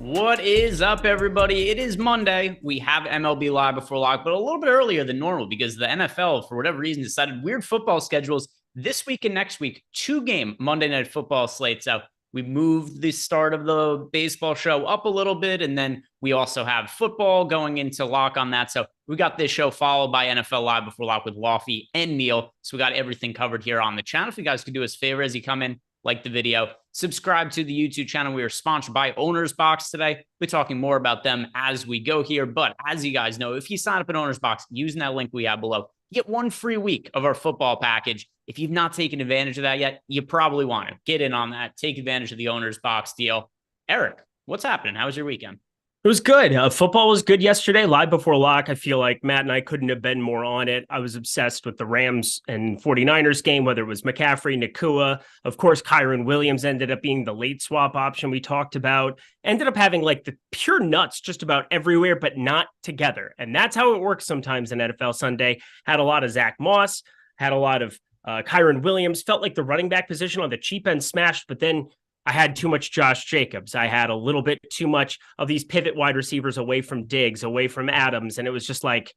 What is up, everybody? It is Monday. We have MLB Live before lock, but a little bit earlier than normal because the NFL, for whatever reason, decided weird football schedules this week and next week. 2-game Monday Night Football slate. So we moved the start of the baseball show up a little bit, and then we also have football going into lock on that. So we got this show followed by NFL Live before lock with Lofty and Neil. So we got everything covered here on the channel. If you guys could do us a favor as you come in, like the video, subscribe to the YouTube channel. We are sponsored by Owner's Box today. We're talking more about them as we go here. But as you guys know, if you sign up at Owner's Box using that link we have below, you get 1 free week of our football package. If you've not taken advantage of that yet, you probably want to get in on that. Take advantage of the Owner's Box deal. Eric, what's happening? How was your weekend? It was good. Football was good yesterday, live before lock. I feel like Matt and I couldn't have been more on it. I was obsessed with the Rams and 49ers game, whether it was McCaffrey, Nakua. Of course, Kyron Williams ended up being the late swap option we talked about. Ended up having like the pure nuts just about everywhere, but not together. And that's how it works sometimes in NFL Sunday. Had a lot of Zach Moss, had a lot of Kyron Williams. Felt like the running back position on the cheap end smashed, but then I had too much Josh Jacobs. I had a little bit too much of these pivot wide receivers away from Diggs, away from Adams. And it was just like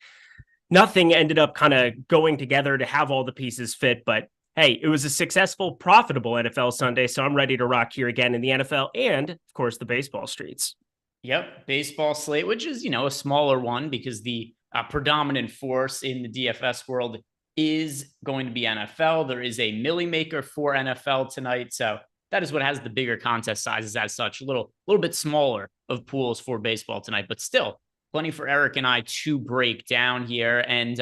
nothing ended up kind of going together to have all the pieces fit. But hey, it was a successful, profitable NFL Sunday. So I'm ready to rock here again in the NFL and, of course, the baseball streets. Yep, baseball slate, which is, a smaller one because the predominant force in the DFS world is going to be NFL. There is a Millie Maker for NFL tonight. So that is what has the bigger contest sizes as such, a little bit smaller of pools for baseball tonight, but still plenty for Eric and I to break down here. And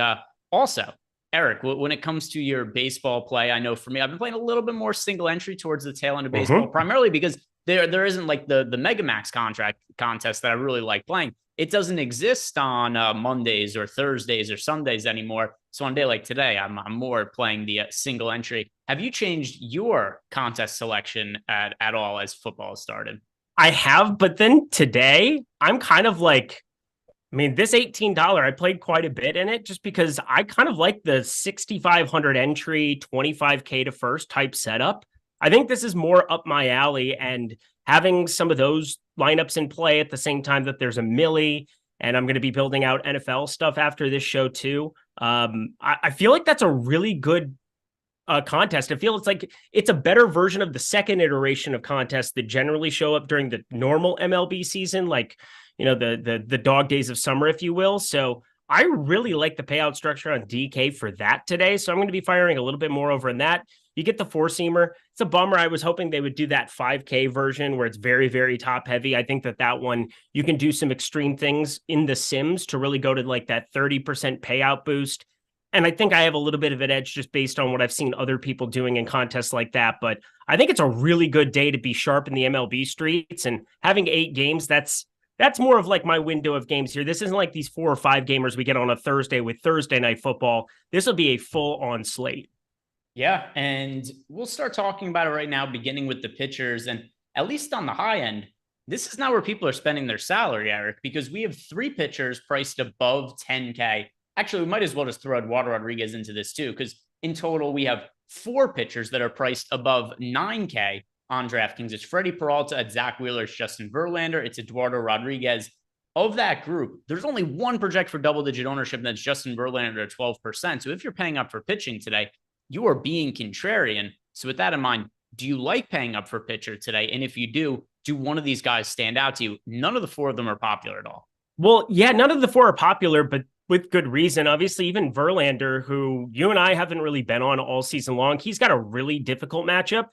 also, Eric, when it comes to your baseball play, I know for me, I've been playing a little bit more single entry towards the tail end of baseball, primarily because there isn't like the Mega Max contract contest that I really like playing. It doesn't exist on Mondays or Thursdays or Sundays anymore. So on a day like today, I'm more playing the single entry. Have you changed your contest selection at all as football started? I have, but then today I'm kind of like, this $18, I played quite a bit in it just because I kind of like the 6,500 entry, 25K to first type setup. I think this is more up my alley, and having some of those lineups in play at the same time that there's a Millie, and I'm going to be building out NFL stuff after this show too. I feel like that's a really good contest. I feel it's a better version of the second iteration of contests that generally show up during the normal MLB season, like, the dog days of summer, if you will. So I really like the payout structure on DK for that today. So I'm going to be firing a little bit more over in that. You get the four-seamer. It's a bummer. I was hoping they would do that 5K version where it's very, very top heavy. I think that one, you can do some extreme things in the Sims to really go to like that 30% payout boost. And I think I have a little bit of an edge just based on what I've seen other people doing in contests like that. But I think it's a really good day to be sharp in the MLB streets, and having 8 games, that's more of like my window of games here. This isn't like these 4 or 5 gamers we get on a Thursday with Thursday Night Football. This will be a full-on slate. Yeah, and we'll start talking about it right now, beginning with the pitchers. And at least on the high end, this is not where people are spending their salary, Eric, because we have 3 pitchers priced above 10K. Actually, we might as well just throw Eduardo Rodriguez into this too, because in total, we have 4 pitchers that are priced above 9K on DraftKings. It's Freddie Peralta, it's Zach Wheeler, it's Justin Verlander, it's Eduardo Rodriguez. Of that group, there's only one project for double-digit ownership, and that's Justin Verlander at 12%. So if you're paying up for pitching today, you are being contrarian. So with that in mind, do you like paying up for pitcher today? And if you do one of these guys stand out to you? None of the 4 of them are popular at all. Well, yeah, none of the 4 are popular, but with good reason. Obviously, even Verlander, who you and I haven't really been on all season long, he's got a really difficult matchup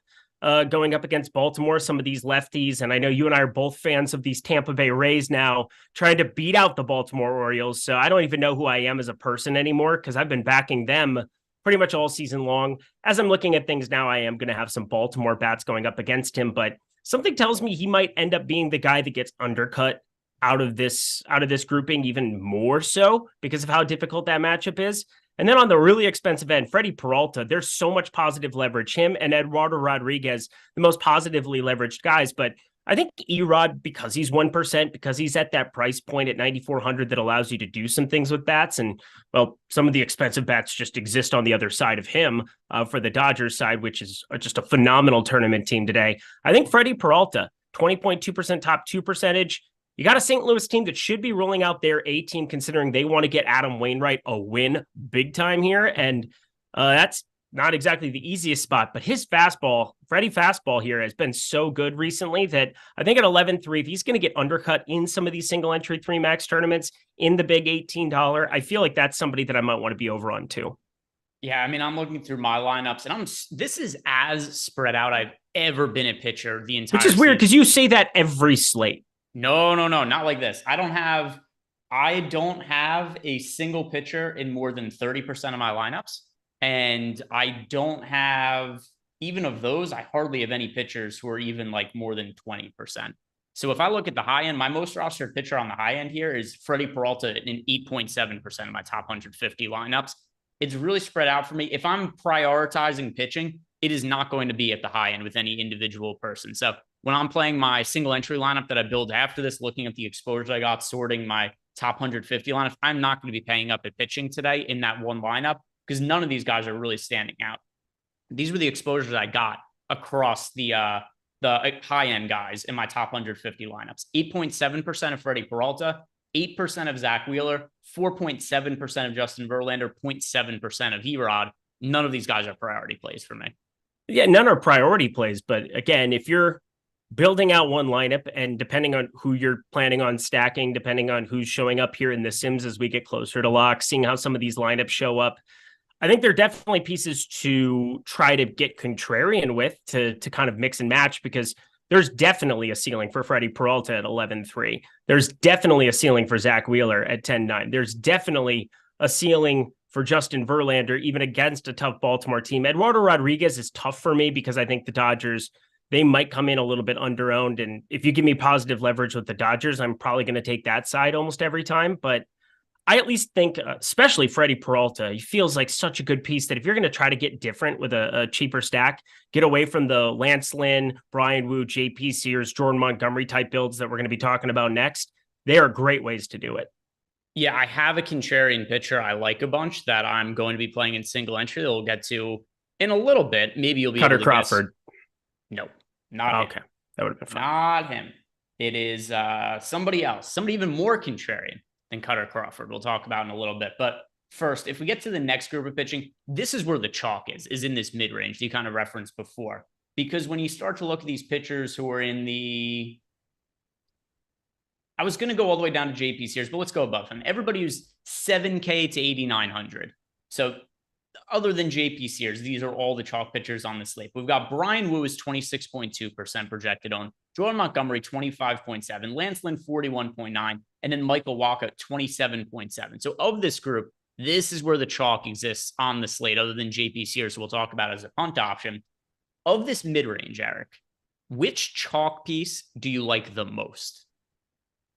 going up against Baltimore, some of these lefties. And I know you and I are both fans of these Tampa Bay Rays now, trying to beat out the Baltimore Orioles. So I don't even know who I am as a person anymore because I've been backing them pretty much all season long. As I'm looking at things now, I am going to have some Baltimore bats going up against him, but something tells me he might end up being the guy that gets undercut out of this grouping even more so because of how difficult that matchup is. And then on the really expensive end, Freddie Peralta, there's so much positive leverage. Him and Eduardo Rodriguez, the most positively leveraged guys. But I think Erod, because he's 1%, because he's at that price point at 9,400 that allows you to do some things with bats. And, well, some of the expensive bats just exist on the other side of him for the Dodgers side, which is just a phenomenal tournament team today. I think Freddie Peralta, 20.2% top 2 percentage. You got a St. Louis team that should be rolling out their A team, considering they want to get Adam Wainwright a win big time here. And that's not exactly the easiest spot, but his fastball, Freddie fastball here has been so good recently that I think at 11-3, if he's going to get undercut in some of these single entry 3 max tournaments in the big $18, I feel like that's somebody that I might want to be over on too. Yeah, I mean, I'm looking through my lineups, and this is as spread out I've ever been a pitcher the entire Which is weird because you say that every slate. No, not like this. I don't have a single pitcher in more than 30% of my lineups. And I don't have, even of those, I hardly have any pitchers who are even like more than 20%. So if I look at the high end, my most rostered pitcher on the high end here is Freddie Peralta in 8.7% of my top 150 lineups. It's really spread out for me. If I'm prioritizing pitching, it is not going to be at the high end with any individual person. So when I'm playing my single entry lineup that I build after this, looking at the exposure I got, sorting my top 150 lineup, I'm not going to be paying up at pitching today in that one lineup because none of these guys are really standing out. These were the exposures I got across the high-end guys in my top 150 lineups. 8.7% of Freddie Peralta, 8% of Zach Wheeler, 4.7% of Justin Verlander, 0.7% of Erod. None of these guys are priority plays for me. Yeah, none are priority plays. But again, if you're building out one lineup and depending on who you're planning on stacking, depending on who's showing up here in the Sims as we get closer to lock, seeing how some of these lineups show up, I think there are definitely pieces to try to get contrarian with to kind of mix and match, because there's definitely a ceiling for Freddie Peralta at 11-3. There's definitely a ceiling for Zach Wheeler at 10-9. There's definitely a ceiling for Justin Verlander, even against a tough Baltimore team. Eduardo Rodriguez is tough for me because I think the Dodgers, they might come in a little bit under-owned. And if you give me positive leverage with the Dodgers, I'm probably going to take that side almost every time. But I at least think, especially Freddie Peralta, he feels like such a good piece that if you're going to try to get different with a cheaper stack, get away from the Lance Lynn, Brian Wu, JP Sears, Jordan Montgomery type builds that we're going to be talking about next, they are great ways to do it. Yeah, I have a contrarian pitcher I like a bunch that I'm going to be playing in single entry that we'll get to in a little bit. Maybe you'll be Cutter able to Crawford. Guess. No, not him. Okay. That would have been fun. Not him. It is somebody else, somebody even more contrarian than Cutter Crawford. We'll talk about in a little bit. But first, if we get to the next group of pitching, this is where the chalk is in this mid-range you kind of referenced before. Because when you start to look at these pitchers who are in the... I was going to go all the way down to JP Sears, but let's go above him. Everybody who's 7K to 8,900. So other than JP Sears, these are all the chalk pitchers on the slate. We've got Brian Wu is 26.2% projected on, Jordan Montgomery 25.7, Lance Lynn 41.9, and then Michael Wacha 27.7. So of this group, this is where the chalk exists on the slate, other than JP Sears, we'll talk about as a punt option. Of this mid-range, Eric, which chalk piece do you like the most?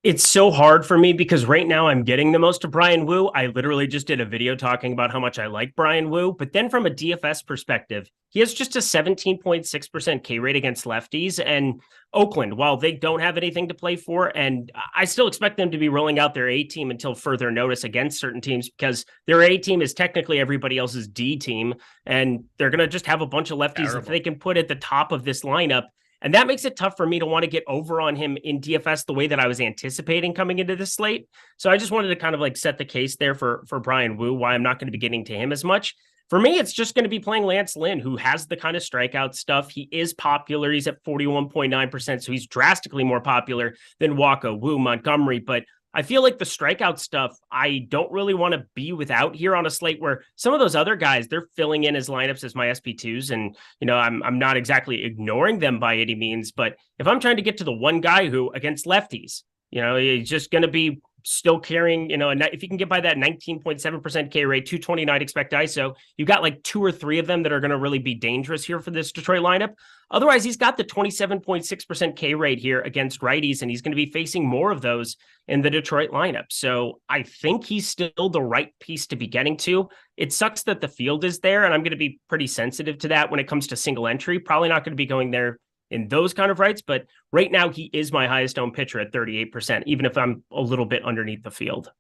It's so hard for me because right now I'm getting the most of Brian Wu. I literally just did a video talking about how much I like Brian Wu. But then from a DFS perspective, he has just a 17.6% K rate against lefties. And Oakland, while they don't have anything to play for, and I still expect them to be rolling out their A team until further notice against certain teams, because their A team is technically everybody else's D team. And they're going to just have a bunch of lefties that they can put at the top of this lineup. And that makes it tough for me to want to get over on him in DFS the way that I was anticipating coming into this slate. So I just wanted to kind of like set the case there for Brian Wu, why I'm not going to be getting to him as much. For me, it's just going to be playing Lance Lynn, who has the kind of strikeout stuff. He is popular. He's at 41.9%. So he's drastically more popular than Wacha, Wu, Montgomery. But I feel like the strikeout stuff, I don't really want to be without here on a slate where some of those other guys, they're filling in as lineups as my SP2s. And, you know, I'm not exactly ignoring them by any means, but if I'm trying to get to the one guy who against lefties, you know, he's just going to be still carrying, you know, if you can get by that 19.7% K rate, 229 expect ISO, you've got like 2 or 3 of them that are going to really be dangerous here for this Detroit lineup. Otherwise, he's got the 27.6% K rate here against righties, and he's going to be facing more of those in the Detroit lineup. So I think he's still the right piece to be getting to. It sucks that the field is there, and I'm going to be pretty sensitive to that when it comes to single entry. Probably not going to be going there in those kind of rights, but right now he is my highest owned pitcher at 38%, even if I'm a little bit underneath the field.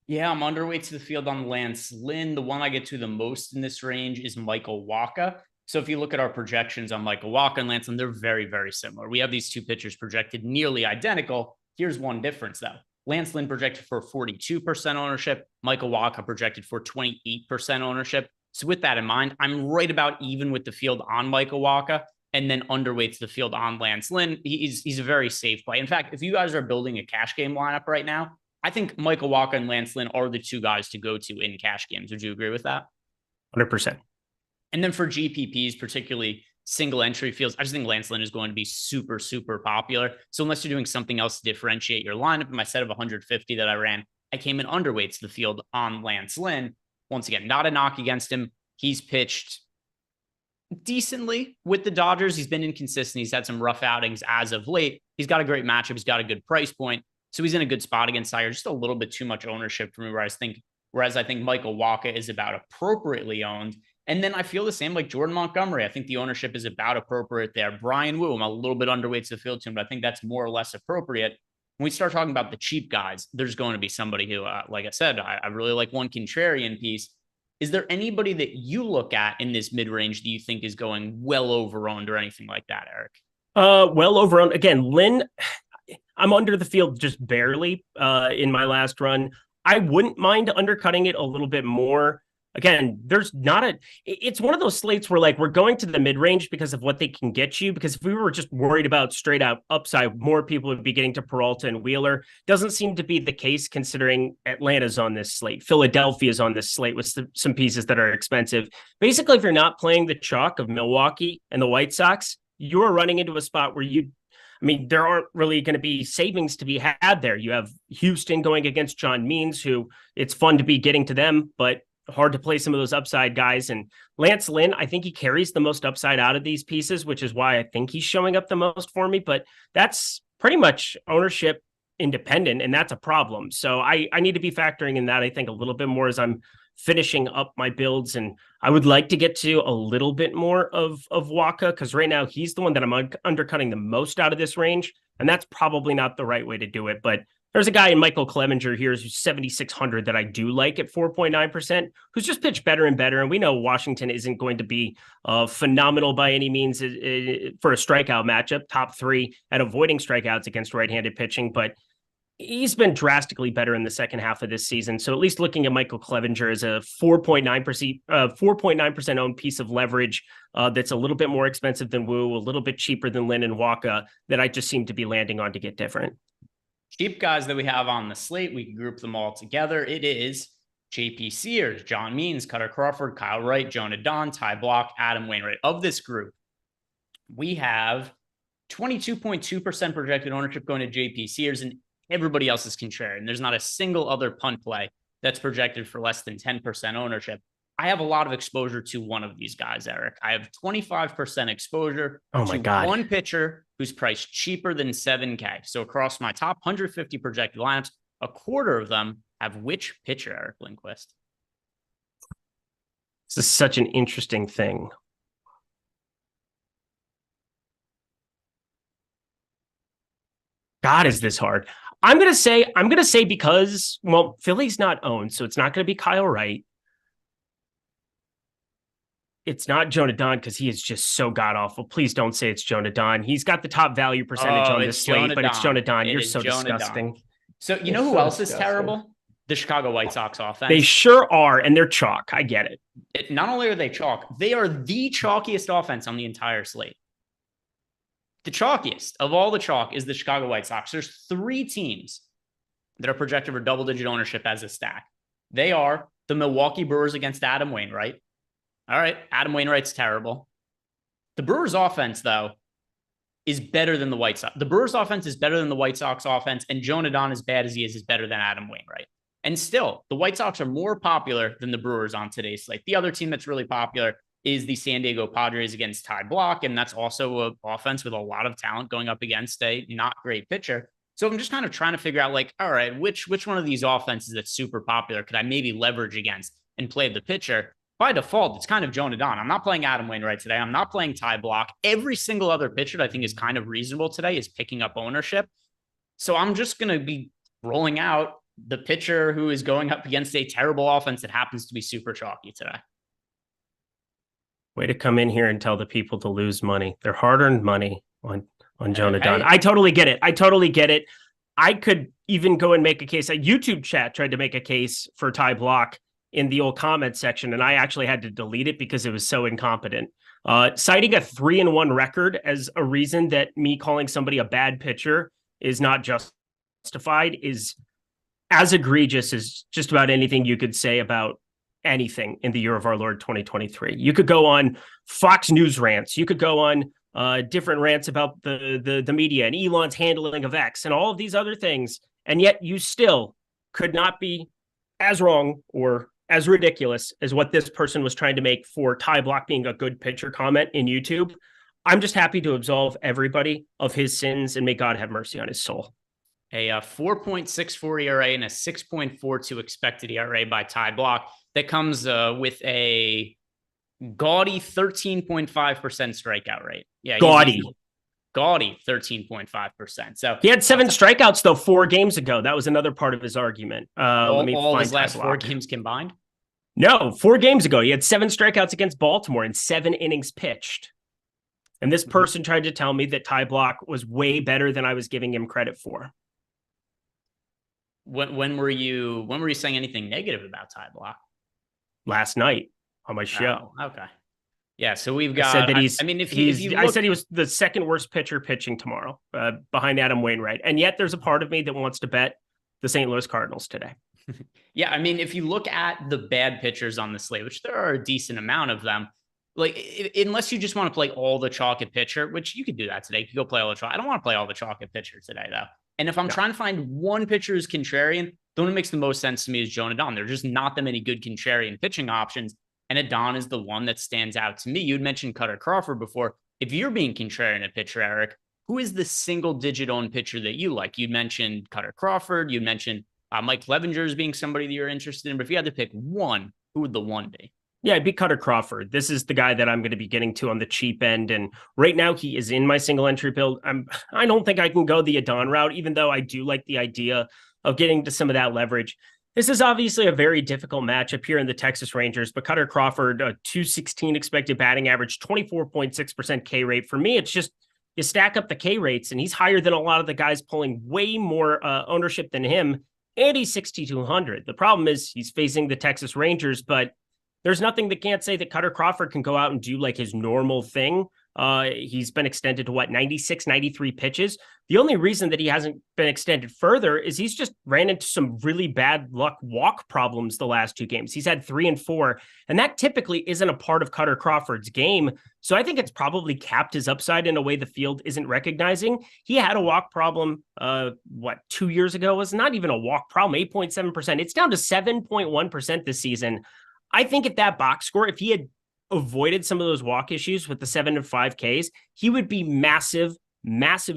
Yeah, I'm underweight to the field on Lance Lynn. The one I get to the most in this range is Michael Wacha. So if you look at our projections on Michael Wacha and Lance Lynn, they're very, very similar. We have these two pitchers projected nearly identical. Here's one difference, though. Lance Lynn projected for 42% ownership. Michael Wacha projected for 28% ownership. So with that in mind, I'm right about even with the field on Michael Wacha and then underweights the field on Lance Lynn. He's a very safe play. In fact, if you guys are building a cash game lineup right now, I think Michael Wacha and Lance Lynn are the two guys to go to in cash games. Would you agree with that? 100%. And then for GPPs, particularly single entry fields, I just think Lance Lynn is going to be super, super popular. So unless you're doing something else to differentiate your lineup, in my set of 150 that I ran, I came in underweights the field on Lance Lynn. Once again, not a knock against him. He's pitched decently with the Dodgers. He's been inconsistent. He's had some rough outings as of late. He's got a great matchup. He's got a good price point. So he's in a good spot against Sire. Just a little bit too much ownership for me, whereas I think Michael Wacha is about appropriately owned. And then I feel the same like Jordan Montgomery. I think the ownership is about appropriate there. Brian Wu, I'm a little bit underweight to the field team, but I think that's more or less appropriate. When we start talking about the cheap guys, there's going to be somebody who, like I said, I really like one contrarian piece. Is there anybody that you look at in this mid-range that you think is going well over-owned or anything like that, Eric? Well over-owned. Again, Lynn, I'm under the field just barely in my last run. I wouldn't mind undercutting it a little bit more. Again, it's one of those slates where like we're going to the mid-range because of what they can get you. Because if we were just worried about straight out upside, more people would be getting to Peralta and Wheeler. Doesn't seem to be the case considering Atlanta's on this slate. Philadelphia's on this slate with some pieces that are expensive. Basically, if you're not playing the chalk of Milwaukee and the White Sox, you're running into a spot where there aren't really going to be savings to be had there. You have Houston going against John Means, who it's fun to be getting to them, but hard to play some of those upside guys. And Lance Lynn, I think he carries the most upside out of these pieces, which is why I think he's showing up the most for me. But that's pretty much ownership independent, and that's a problem. So I need to be factoring in that, I think, a little bit more as I'm finishing up my builds. And I would like to get to a little bit more of Wacha, because right now he's the one that I'm undercutting the most out of this range. And that's probably not the right way to do it. But there's a guy in Michael Clevinger here who's 7,600 that I do like at 4.9%, who's just pitched better and better. And we know Washington isn't going to be phenomenal by any means for a strikeout matchup, top 3 at avoiding strikeouts against right-handed pitching. But he's been drastically better in the second half of this season. So at least looking at Michael Clevinger as a 4.9% owned piece of leverage that's a little bit more expensive than Wu, a little bit cheaper than Lynn and Wacha, that I just seem to be landing on to get different. Cheap guys that we have on the slate, we can group them all together. It is JP Sears, John Means, Cutter Crawford, Kyle Wright, Jonah Don, Ty Block, Adam Wainwright. Of this group, we have 22.2% projected ownership going to JP Sears, and everybody else is contrarian. There's not a single other punt play that's projected for less than 10% ownership. I have a lot of exposure to one of these guys, Eric. I have 25% exposure to one pitcher who's priced cheaper than 7K. So across my top 150 projected lineups, a quarter of them have which pitcher, Eric Lindquist? This is such an interesting thing. God, is this hard? I'm gonna say because, well, Philly's not owned, so it's not gonna be Kyle Wright. It's not Jonah Don because he is just so god-awful. Please don't say it's Jonah Don. He's got the top value percentage on this slate, but it's Jonah Don. You're so disgusting. So you know who else is terrible? The Chicago White Sox offense. They sure are, and they're chalk. I get it. Not only are they chalk, they are the chalkiest offense on the entire slate. The chalkiest of all the chalk is the Chicago White Sox. There's 3 teams that are projected for double-digit ownership as a stack. They are the Milwaukee Brewers against Adam Wainwright. All right, Adam Wainwright's terrible. The Brewers offense, though, is better than the White Sox. The Brewers offense is better than the White Sox offense, and Jonah Don, as bad as he is better than Adam Wainwright. And still, the White Sox are more popular than the Brewers on today's slate. The other team that's really popular is the San Diego Padres against Ty Block, and that's also an offense with a lot of talent going up against a not great pitcher. So I'm just kind of trying to figure out, like, all right, which one of these offenses that's super popular could I maybe leverage against and play the pitcher? By default, it's kind of Jonah Don. I'm not playing Adam Wainwright today. I'm not playing Ty Block. Every single other pitcher that I think is kind of reasonable today is picking up ownership. So I'm just going to be rolling out the pitcher who is going up against a terrible offense that happens to be super chalky today. Way to come in here and tell the people to lose money. Their hard-earned money on Jonah Dunn. Hey. I totally get it. I could even go and make a case. A YouTube chat tried to make a case for Ty Block in the old comment section, and I actually had to delete it because it was so incompetent. Citing a 3-1 record as a reason that me calling somebody a bad pitcher is not justified is as egregious as just about anything you could say about anything in the year of our Lord 2023. You could go on Fox News rants. You could go on different rants about the media and Elon's handling of X and all of these other things. And yet you still could not be as wrong or as ridiculous as what this person was trying to make for Ty Block being a good pitcher comment in YouTube. I'm just happy to absolve everybody of his sins and may God have mercy on his soul. A 4.64 ERA and a 6.42 expected ERA by Ty Block. That comes with a gaudy 13.5% strikeout rate. Yeah, gaudy 13.5%. So he had 7 strikeouts though 4 games ago. That was another part of his argument. All his last 4 games combined? No, 4 games ago he had 7 strikeouts against Baltimore in 7 innings pitched. And this person tried to tell me that Ty Block was way better than I was giving him credit for. When were you saying anything negative about Ty Block? Last night on my show. Oh, okay. Yeah, so we've got. I said that I said he was the second worst pitcher pitching tomorrow, behind Adam Wainwright, and yet there's a part of me that wants to bet the St. Louis Cardinals today. Yeah, I mean, if you look at the bad pitchers on the slate, which there are a decent amount of them, like unless you just want to play all the chalk at pitcher, which you could do that today, you could go play all the chalk. I don't want to play all the chalk at pitcher today though. And if I'm trying to find one pitcher who's contrarian, the one that makes the most sense to me is Jonah Dunn. There's just not that many good contrarian pitching options. And Adon is the one that stands out to me. You'd mentioned Cutter Crawford before. If you're being contrarian at pitcher, Eric, who is the single digit owned pitcher that you like? You mentioned Cutter Crawford. You mentioned Mike Clevenger as being somebody that you're interested in. But if you had to pick one, who would the one be? Yeah, it'd be Cutter Crawford. This is the guy that I'm going to be getting to on the cheap end. And right now he is in my single entry build. I don't think I can go the Adon route, even though I do like the idea of getting to some of that leverage. This is obviously a very difficult matchup here in the Texas Rangers, but Cutter Crawford, a 216 expected batting average, 24.6% K rate. For me, it's just you stack up the K rates and he's higher than a lot of the guys pulling way more ownership than him. And he's 6,200. The problem is he's facing the Texas Rangers, but there's nothing that can't say that Cutter Crawford can go out and do like his normal thing. He's been extended to 96, 93 pitches. The only reason that he hasn't been extended further is he's just ran into some really bad luck walk problems the last 2 games. He's had 3 and 4, and that typically isn't a part of Cutter Crawford's game. So I think it's probably capped his upside in a way the field isn't recognizing. He had a walk problem, 2 years ago? It was not even a walk problem, 8.7%. It's down to 7.1% this season. I think if that box score, if he had avoided some of those walk issues with the 7 and 5 Ks, he would be massive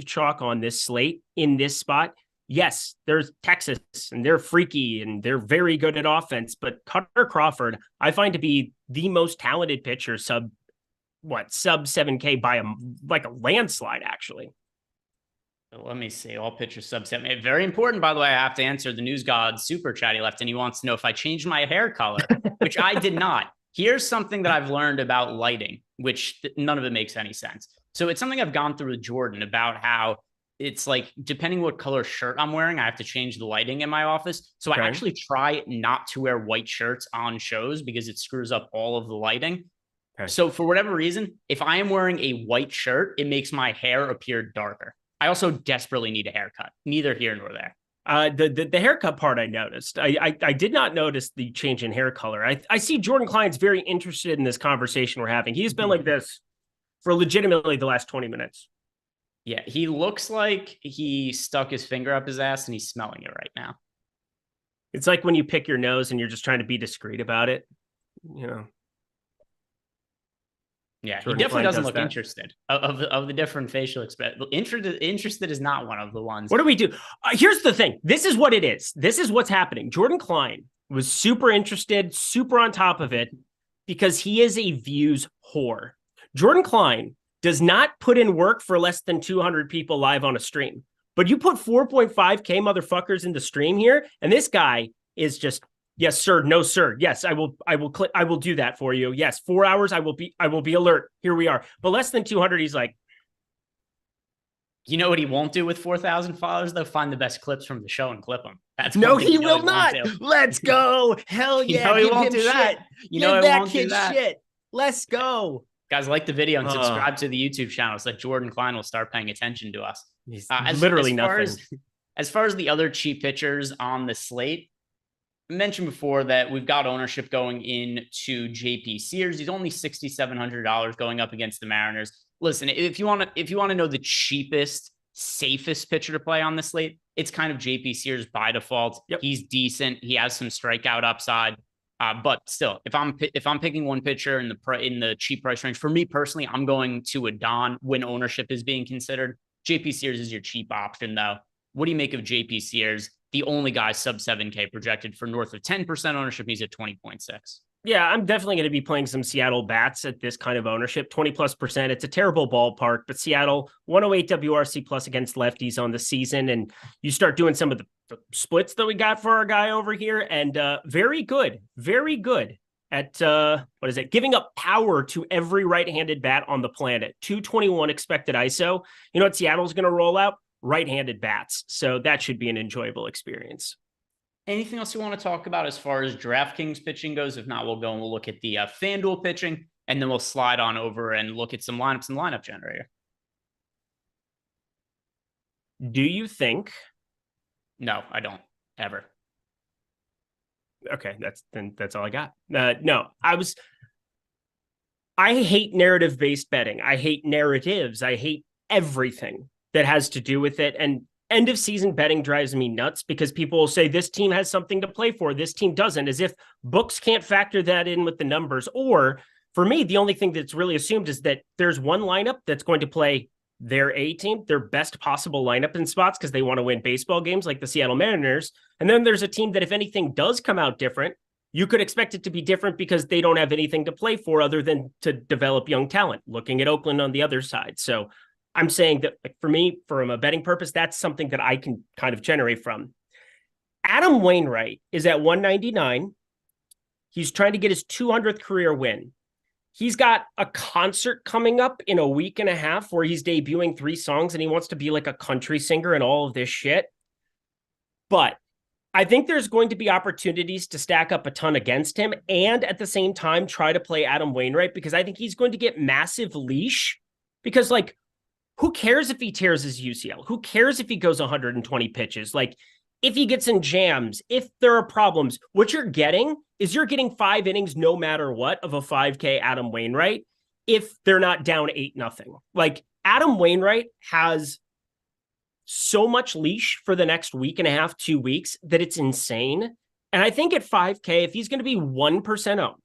chalk on this slate in this spot. Yes, there's Texas and they're freaky and they're very good at offense, but Cutter Crawford, I find to be the most talented pitcher sub 7K by a landslide, actually. Let me see. All pitchers sub 7. Very important, by the way. I have to answer the news god super chat he left, and he wants to know if I changed my hair color, which I did not. Here's something that I've learned about lighting, which none of it makes any sense. So it's something I've gone through with Jordan about how it's like, depending what color shirt I'm wearing, I have to change the lighting in my office. So I actually try not to wear white shirts on shows because it screws up all of the lighting. Okay. So for whatever reason, if I am wearing a white shirt, it makes my hair appear darker. I also desperately need a haircut, neither here nor there. The haircut part I noticed. I did not notice the change in hair color. I see Jordan Klein's very interested in this conversation we're having. He's been like this for legitimately the last 20 minutes. Yeah, he looks like he stuck his finger up his ass and he's smelling it right now. It's like when you pick your nose and you're just trying to be discreet about it, you know. Yeah, Jordan he definitely doesn't look interested of the different facial expressions. Interested is not one of the ones. What do we do? Here's the thing. This is what it is. This is what's happening. Jordan Klein was super interested, super on top of it because he is a views whore. Jordan Klein does not put in work for less than 200 people live on a stream. But you put 4.5K motherfuckers in the stream here, and this guy is just Yes, sir. No, sir. Yes, I will click. I will do that for you. Yes, 4 hours. I will be alert. Here we are. But less than 200, he's like, you know what he won't do with 4,000 followers, though? Find the best clips from the show and clip them. That's no, he will not. Let's go. Hell yeah. He won't do that. You know that kid shit. Let's go. Guys, like the video and subscribe to the YouTube channel so that Jordan Klein will start paying attention to us. Literally nothing. As far as the other cheap pitchers on the slate, I mentioned before that we've got ownership going into JP Sears. He's only $6,700 going up against the Mariners. Listen, if you want to know the cheapest, safest pitcher to play on the slate, it's kind of JP Sears by default. Yep. He's decent. He has some strikeout upside. But still, if I'm picking one pitcher in the cheap price range, for me personally, I'm going to a Don when ownership is being considered. JP Sears is your cheap option, though. What do you make of JP Sears? The only guy sub 7K projected for north of 10% ownership. He's at 20.6. Yeah, I'm definitely going to be playing some Seattle bats at this kind of ownership, 20+%. It's a terrible ballpark, but Seattle 108 WRC plus against lefties on the season. And you start doing some of the splits that we got for our guy over here, and very good at giving up power to every right-handed bat on the planet. 221 expected ISO. You know what Seattle's going to roll out? Right-handed bats. So that should be an enjoyable experience. Anything else you want to talk about as far as DraftKings pitching goes? If not, we'll go and we'll look at the FanDuel pitching, and then we'll slide on over and look at some lineups and lineup generator. Do you think? No, I don't ever. Okay, that's all I got. No, I hate narrative-based betting. I hate narratives. I hate everything that has to do with it. And end of season betting drives me nuts because people will say this team has something to play for, this team doesn't, as if books can't factor that in with the numbers. Or for me, the only thing that's really assumed is that there's one lineup that's going to play their A team, their best possible lineup in spots because they want to win baseball games like the Seattle Mariners. And then there's a team that if anything does come out different, you could expect it to be different because they don't have anything to play for other than to develop young talent, looking at Oakland on the other side. So I'm saying that, like, for me, from a betting purpose, that's something that I can kind of generate from. Adam Wainwright is at 199. He's trying to get his 200th career win. He's got a concert coming up in a week and a half where he's debuting 3 songs and he wants to be like a country singer and all of this shit. But I think there's going to be opportunities to stack up a ton against him and at the same time try to play Adam Wainwright because I think he's going to get massive leash because, like, who cares if he tears his UCL? Who cares if he goes 120 pitches? Like, if he gets in jams, if there are problems, what you're getting is 5 innings no matter what of a 5K Adam Wainwright if they're not down 8-0. Like, Adam Wainwright has so much leash for the next week and a half, 2 weeks, that it's insane. And I think at 5K, if he's going to be 1% owned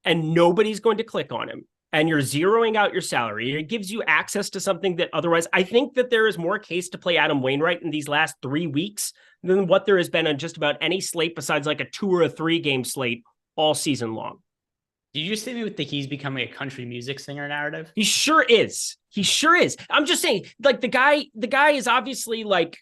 and nobody's going to click on him, and you're zeroing out your salary, it gives you access to something that otherwise, I think that there is more case to play Adam Wainwright in these last 3 weeks than what there has been on just about any slate besides like a 2 or a 3 game slate all season long. Did you just hit me with the he's becoming a country music singer narrative? He sure is. I'm just saying, like, the guy is obviously like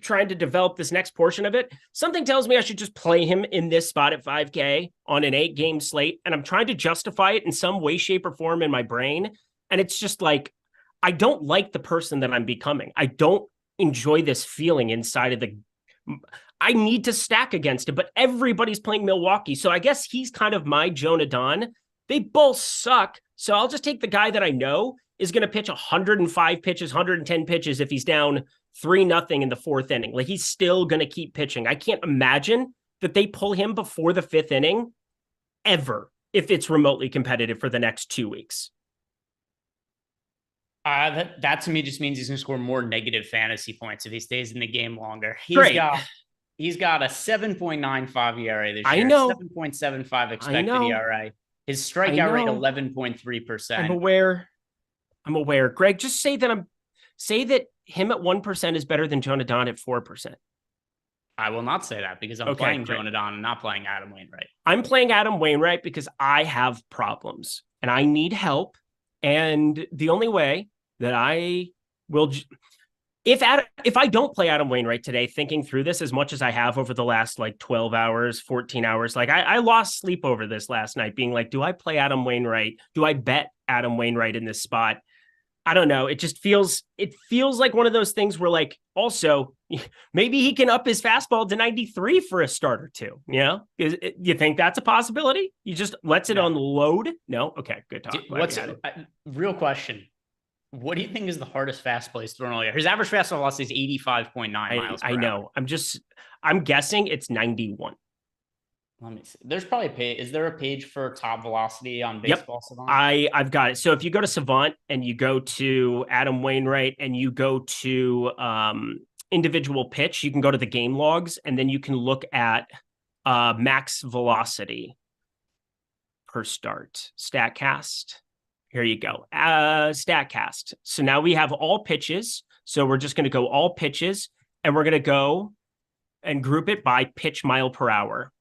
trying to develop this next portion of it. Something tells me I should just play him in this spot at 5K on an 8-game slate. And I'm trying to justify it in some way, shape, or form in my brain. And it's just like, I don't like the person that I'm becoming. I don't enjoy this feeling inside of I need to stack against it, but everybody's playing Milwaukee. So I guess he's kind of my Jonah Don. They both suck. So I'll just take the guy that I know is going to pitch 105 pitches, 110 pitches if he's down 3-0 in the 4th inning. Like, he's still going to keep pitching. I can't imagine that they pull him before the 5th inning ever if it's remotely competitive for the next 2 weeks. That to me just means he's going to score more negative fantasy points if he stays in the game longer. He's got a 7.95 ERA this year. I know. 7.75 expected ERA. His strikeout rate 11.3%. I'm aware. Greg, just say that him at 1% is better than Jonah Don at 4%. I will not say that because I'm playing Jonah Don and not playing Adam Wainwright. I'm playing Adam Wainwright because I have problems and I need help. And the only way that I will... If I don't play Adam Wainwright today, thinking through this as much as I have over the last like 12 hours, 14 hours, like I lost sleep over this last night, being like, do I play Adam Wainwright? Do I bet Adam Wainwright in this spot? I don't know. It feels like one of those things where like also maybe he can up his fastball to 93 for a start or two. You think that's a possibility? You just lets it unload? No. Okay. Good talk. Real question? What do you think is the hardest fastball he's thrown all year? His average fastball velocity is 85.9 miles per hour. I know. I'm guessing it's 91. Let me see. There's probably a page. Is there a page for top velocity on Baseball Savant? I've got it. So if you go to Savant and you go to Adam Wainwright and you go to individual pitch, you can go to the game logs and then you can look at max velocity per start. StatCast. Here you go. StatCast. So now we have all pitches. So we're just going to go all pitches and we're going to go and group it by pitch mile per hour.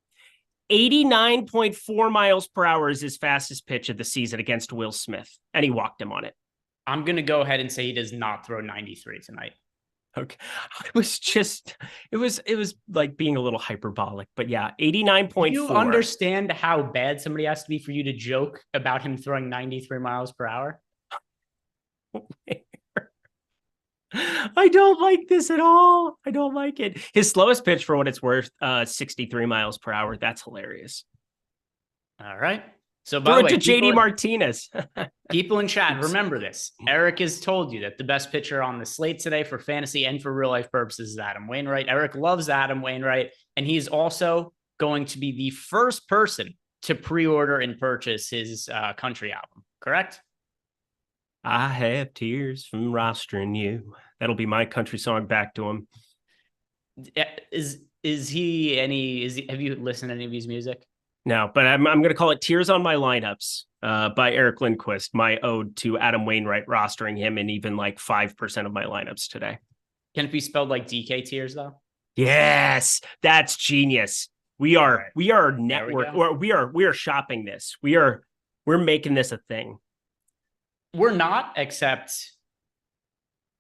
89.4 miles per hour is his fastest pitch of the season against Will Smith. And he walked him on it. I'm going to go ahead and say he does not throw 93 tonight. Okay. It was like being a little hyperbolic, but yeah, 89.4. Do you understand how bad somebody has to be for you to joke about him throwing 93 miles per hour? I don't like this at all. I don't like it. His slowest pitch, for what it's worth, 63 miles per hour. That's hilarious. All right. So by the way, to JD Martinez. People in chat, remember this. Eric has told you that the best pitcher on the slate today for fantasy and for real life purposes is Adam Wainwright. Eric loves Adam Wainwright, and he's also going to be the first person to pre-order and purchase his country album. Correct? I have tears from rostering you. That'll be my country song back to him. Have you listened to any of his music? No, but I'm going to call it Tears on My Lineups by Eric Lindquist, my ode to Adam Wainwright, rostering him in even like 5% of my lineups today. Can it be spelled like DK Tears though? Yes, that's genius. We are network, or we are shopping this. We're making this a thing. We're not, except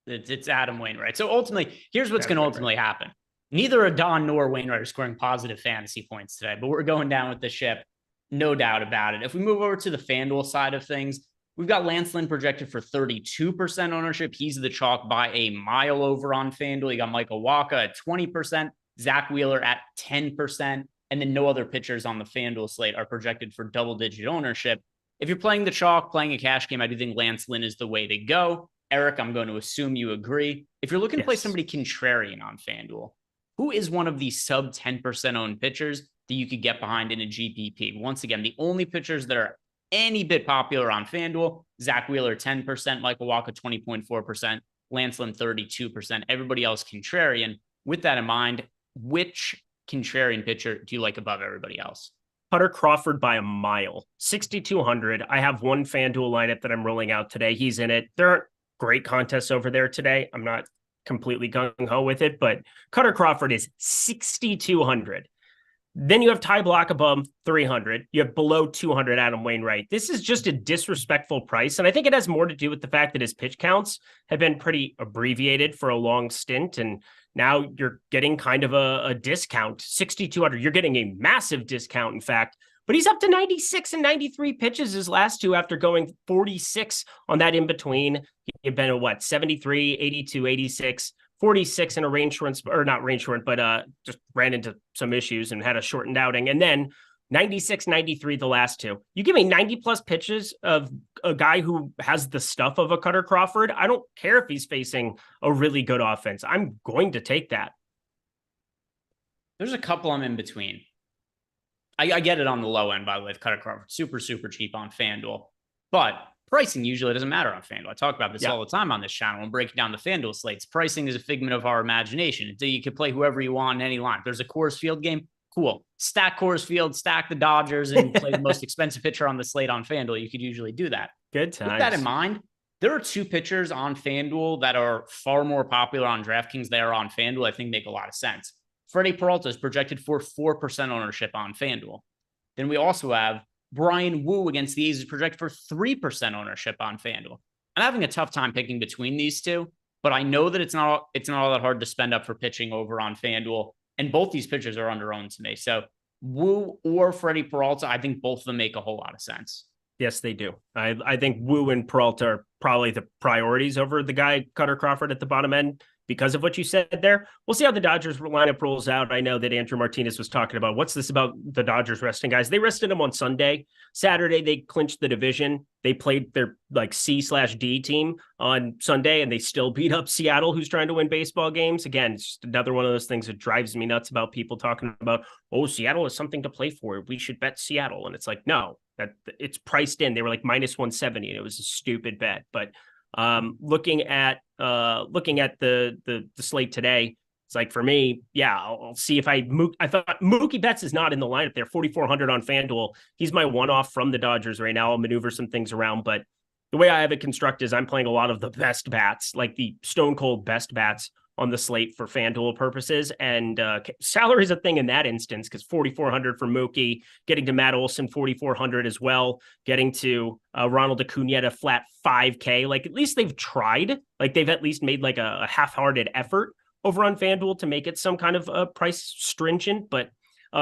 it's Adam Wainwright. So ultimately, here's what's going to ultimately happen. Neither Adon nor Wainwright are scoring positive fantasy points today, but we're going down with the ship, no doubt about it. If we move over to the FanDuel side of things, we've got Lance Lynn projected for 32% ownership. He's the chalk by a mile over on FanDuel. You got Michael Wacha at 20%, Zach Wheeler at 10%, and then no other pitchers on the FanDuel slate are projected for double-digit ownership. If you're playing the chalk, playing a cash game, I do think Lance Lynn is the way to go. Eric, I'm going to assume you agree. If you're looking to play somebody contrarian on FanDuel, who is one of the sub 10% owned pitchers that you could get behind in a GPP? Once again, the only pitchers that are any bit popular on FanDuel, Zach Wheeler, 10%, Michael Wacha, 20.4%, Lance Lynn, 32%, everybody else contrarian. With that in mind, which contrarian pitcher do you like above everybody else? Cutter Crawford by a mile, 6,200. I have one FanDuel lineup that I'm rolling out today. He's in it. There aren't great contests over there today. I'm not completely gung-ho with it, but Cutter Crawford is 6,200. Then you have Ty Block above 300. You have below 200 Adam Wainwright. This is just a disrespectful price, and I think it has more to do with the fact that his pitch counts have been pretty abbreviated for a long stint, and now you're getting kind of a discount, 6,200. You're getting a massive discount, in fact, but he's up to 96 and 93 pitches his last two after going 46 on that in between. He'd been at 73, 82, 86, 46 in a rain shortened, or not rain shortened, but just ran into some issues and had a shortened outing. And then 96, 93 the last two. You give me 90 plus pitches of a guy who has the stuff of a Cutter Crawford. I don't care if he's facing a really good offense. I'm going to take that. There's a couple I'm in between. I get it on the low end, by the way, with Cutter Crawford. Super, super cheap on FanDuel. But pricing usually doesn't matter on FanDuel. I talk about this all the time on this channel and breaking down the FanDuel slates. Pricing is a figment of our imagination. You can play whoever you want in any line. If there's a Coors Field game, cool. Stack Coors Field, stack the Dodgers, and play the most expensive pitcher on the slate on FanDuel. You could usually do that. Good times. With that in mind, there are two pitchers on FanDuel that are far more popular on DraftKings than are on FanDuel. I think make a lot of sense. Freddie Peralta is projected for 4% ownership on FanDuel. Then we also have Brian Wu against the A's is projected for 3% ownership on FanDuel. I'm having a tough time picking between these two. but I know that it's not all that hard to spend up for pitching over on FanDuel. And both these pitchers are under-owned to me. So Wu or Freddie Peralta, I think both of them make a whole lot of sense. Yes, they do. I think Wu and Peralta are probably the priorities over the guy Cutter Crawford at the bottom end because of what you said there. We'll see how the Dodgers lineup rolls out. I know that Andrew Martinez was talking about what's this about the Dodgers resting guys. They rested him on Sunday. Saturday, they clinched the division. They played their like C/D team on Sunday, and they still beat up Seattle, who's trying to win baseball games. Again, it's just another one of those things that drives me nuts about people talking about, oh, Seattle is something to play for. We should bet Seattle. And it's like, no, that it's priced in. They were like minus 170, and it was a stupid bet. But looking at the slate today, it's like, for me, yeah, I'll see if I thought Mookie Betts is not in the lineup there, 4,400 on FanDuel. He's my one-off from the Dodgers right now. I'll maneuver some things around, but the way I have it constructed is I'm playing a lot of the best bats, like the stone cold best bats on the slate for FanDuel purposes. And salary is a thing in that instance, because 4,400 for Mookie, getting to Matt Olson, 4,400 as well, getting to Ronald Acuna flat 5K. Like, at least they've tried. Like, they've at least made like a half-hearted effort over on FanDuel to make it some kind of price stringent, but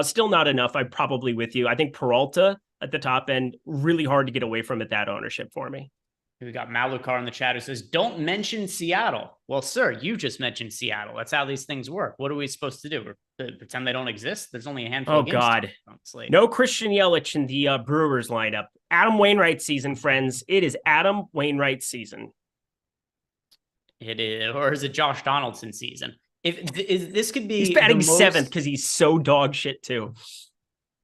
still not enough. I'm probably with you. I think Peralta at the top end, really hard to get away from at that ownership for me. We got Malukar in the chat who says, don't mention Seattle. Well, sir, you just mentioned Seattle. That's how these things work. What are we supposed to do? Pretend they don't exist? There's only a handful of games. Oh, God. No Christian Yelich in the Brewers lineup. Adam Wainwright season, friends. It is Adam Wainwright season. It is, or is it Josh Donaldson season? This could be, he's batting seventh because he's so dog shit too.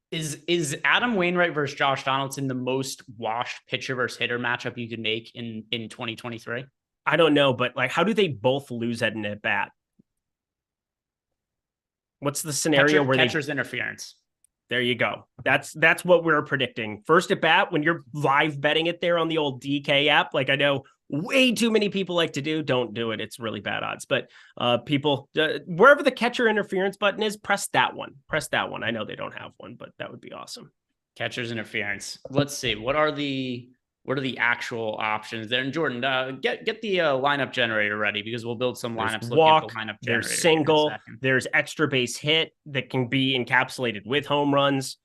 Is Adam Wainwright versus Josh Donaldson the most washed pitcher versus hitter matchup you could make in 2023? I don't know, but like, how do they both lose at an at bat? What's the scenario where catcher's interference? There you go. That's what we're predicting. First at bat, when you're live betting it there on the old DK app, like I know way too many people like to do, don't do it. It's really bad odds. But people, wherever the catcher interference button is, press that one. Press that one. I know they don't have one, but that would be awesome. Catcher's interference. Let's see. What are the actual options there? And Jordan, get the lineup generator ready, because we'll build some lineups. Walk, there's single, there's extra base hit that can be encapsulated with home runs.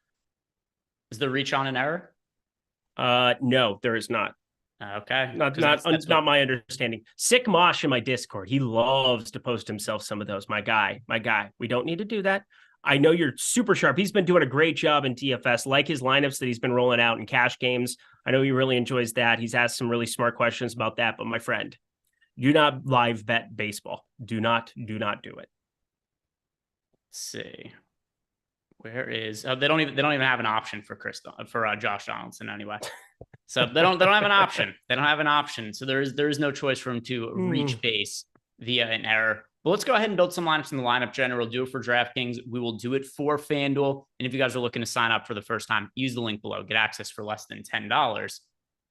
Is there reach on an error? No, there is not. Okay. Not my understanding. Sick Mosh in my Discord. He loves to post himself some of those. My guy. We don't need to do that. I know you're super sharp. He's been doing a great job in DFS, like his lineups that he's been rolling out in cash games. I know he really enjoys that. He's asked some really smart questions about that. But my friend, do not live bet baseball. Do not do it. Let's see. Where is they don't even have an option for Josh Donaldson anyway. So they don't have an option. They don't have an option. So there is no choice for him to reach base via an error. But let's go ahead and build some lineups in the lineup generator. We'll do it for DraftKings. We will do it for FanDuel. And if you guys are looking to sign up for the first time, use the link below. Get access for less than $10.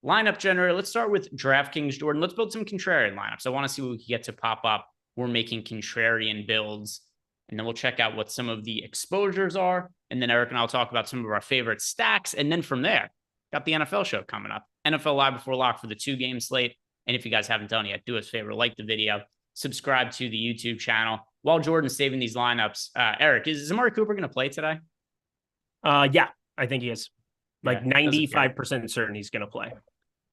Lineup generator. Let's start with DraftKings, Jordan. Let's build some contrarian lineups. I want to see what we can get to pop up. We're making contrarian builds. And then we'll check out what some of the exposures are. And then Eric and I'll talk about some of our favorite stacks. And then from there, got the NFL show coming up. NFL Live Before Lock for the 2-game slate. And if you guys haven't done it yet, do us a favor, like the video, subscribe to the YouTube channel. While Jordan's saving these lineups, Eric, is Amari Cooper going to play today? Yeah, I think he is. Like 95% certain he's going to play.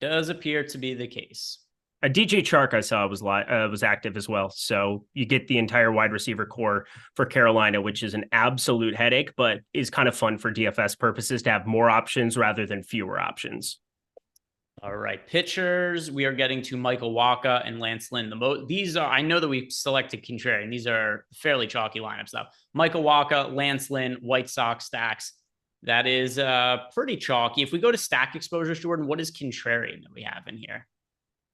Does appear to be the case. DJ Chark I saw was active as well. So you get the entire wide receiver core for Carolina, which is an absolute headache, but is kind of fun for DFS purposes to have more options rather than fewer options. All right, pitchers. We are getting to Michael Wacha and Lance Lynn. These are, I know that we selected contrarian. These are fairly chalky lineups though. Michael Wacha, Lance Lynn, White Sox stacks. That is pretty chalky. If we go to stack exposures, Jordan, what is contrarian that we have in here?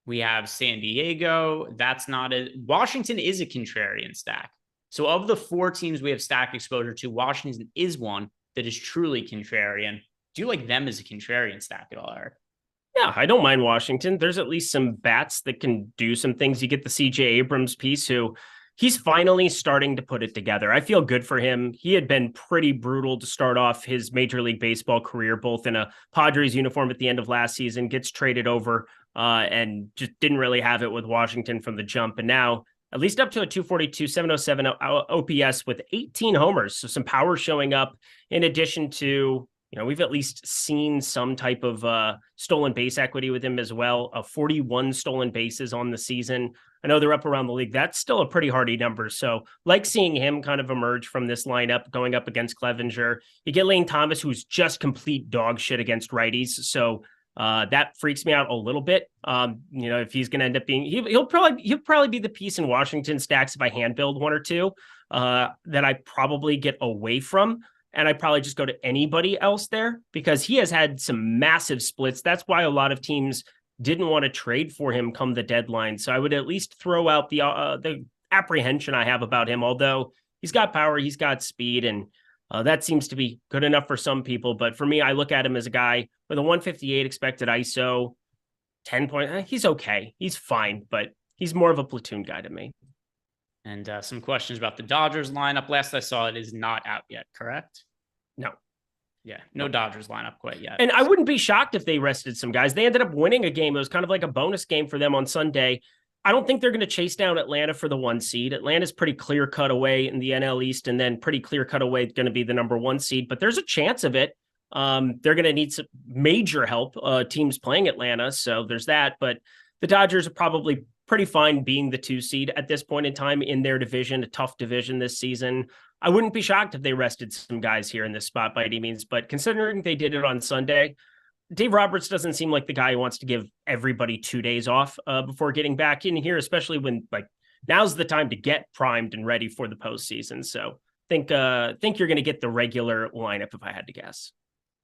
We have San Diego. That's not Washington is a contrarian stack. So of the 4 teams we have stack exposure to, Washington is one that is truly contrarian. Do you like them as a contrarian stack at all, Eric? Yeah, I don't mind Washington. There's at least some bats that can do some things. You get the CJ Abrams piece, who he's finally starting to put it together. I feel good for him. He had been pretty brutal to start off his Major League Baseball career, both in a Padres uniform at the end of last season, gets traded over and just didn't really have it with Washington from the jump. And now at least up to a 242, 707 OPS with 18 homers. So some power showing up in addition to, we've at least seen some type of stolen base equity with him as well. 41 stolen bases on the season. I know they're up around the league. That's still a pretty hardy number. So like seeing him kind of emerge from this lineup going up against Clevenger. You get Lane Thomas, who's just complete dog shit against righties. So that freaks me out a little bit. If he's going to end up being, he'll probably be the piece in Washington stacks if I hand build one or two that I probably get away from. And I probably just go to anybody else there because he has had some massive splits. That's why a lot of teams didn't want to trade for him come the deadline. So I would at least throw out the apprehension I have about him, although he's got power, he's got speed, and that seems to be good enough for some people. But for me, I look at him as a guy with a 158 expected ISO, 10 point. He's okay. He's fine, but he's more of a platoon guy to me. And some questions about the Dodgers lineup. Last I saw, it is not out yet, correct? No. Yeah, no Dodgers lineup quite yet. And I wouldn't be shocked if they rested some guys. They ended up winning a game. It was kind of like a bonus game for them on Sunday. I don't think they're going to chase down Atlanta for the 1 seed. Atlanta's pretty clear cut away in the NL East, and then pretty clear cut away going to be the number 1 seed. But there's a chance of it. They're going to need some major help, teams playing Atlanta. So there's that. But the Dodgers are probably pretty fine being the 2 seed at this point in time in their division, a tough division this season. I wouldn't be shocked if they rested some guys here in this spot by any means, but considering they did it on Sunday, Dave Roberts doesn't seem like the guy who wants to give everybody 2 days off before getting back in here, especially when now's the time to get primed and ready for the postseason. So think you're going to get the regular lineup if I had to guess.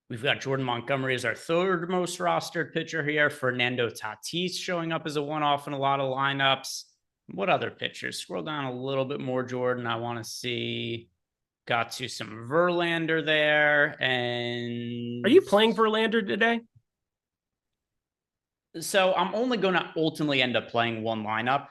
We've got Jordan Montgomery as our third most rostered pitcher here. Fernando Tatis showing up as a one-off in a lot of lineups. What other pitchers? Scroll down a little bit more, Jordan. I want to see. Got to some Verlander there. And are you playing Verlander today? So I'm only going to ultimately end up playing one lineup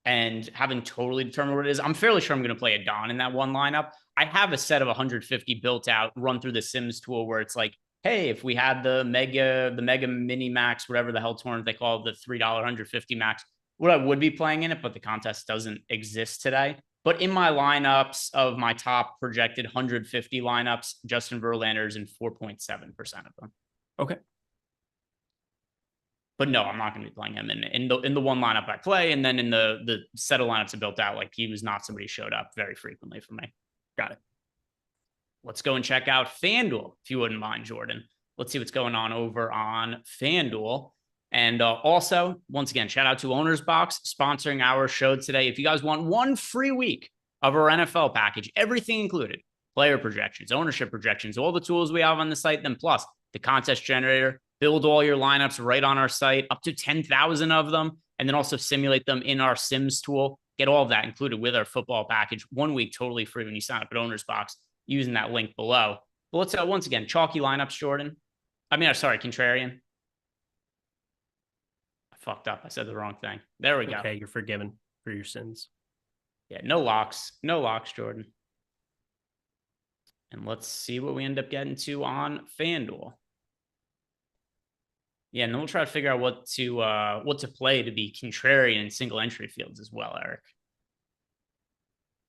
and having totally determined what it is. I'm fairly sure I'm going to play a Don in that one lineup. I have a set of 150 built out, run through the Sims tool where it's like, hey, if we had the mega mini max, whatever the hell tournament they call it, the $3 150 max, what I would be playing in it, but the contest doesn't exist today. But in my lineups of my top projected 150 lineups, Justin Verlander is in 4.7% of them. Okay. But no, I'm not going to be playing him in the one lineup I play. And then in the set of lineups I built out, he was not somebody who showed up very frequently for me. Got it. Let's go and check out FanDuel, if you wouldn't mind, Jordan. Let's see what's going on over on FanDuel. And also, once again, shout out to Owner's Box sponsoring our show today. If you guys want 1 free week of our NFL package, everything included, player projections, ownership projections, all the tools we have on the site, then plus the contest generator, build all your lineups right on our site, up to 10,000 of them, and then also simulate them in our Sims tool. Get all of that included with our football package. 1 week totally free when you sign up at Owner's Box using that link below. But let's once again, chalky lineups, Jordan. Contrarian. I fucked up. I said the wrong thing. There we go. Okay, you're forgiven for your sins. Yeah, no locks. No locks, Jordan. And let's see what we end up getting to on FanDuel. Yeah, and then we'll try to figure out what to play to be contrarian in single entry fields as well, Eric.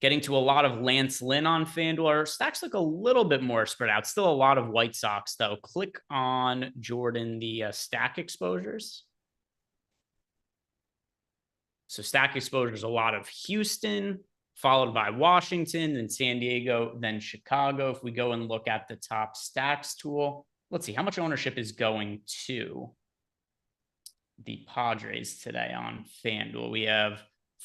Getting to a lot of Lance Lynn on FanDuel. Our stacks look a little bit more spread out. Still a lot of White Sox, though. Click on, Jordan, the stack exposures. So stack exposures, a lot of Houston, followed by Washington, then San Diego, then Chicago. If we go and look at the top stacks tool, let's see how much ownership is going to the Padres today on FanDuel. We have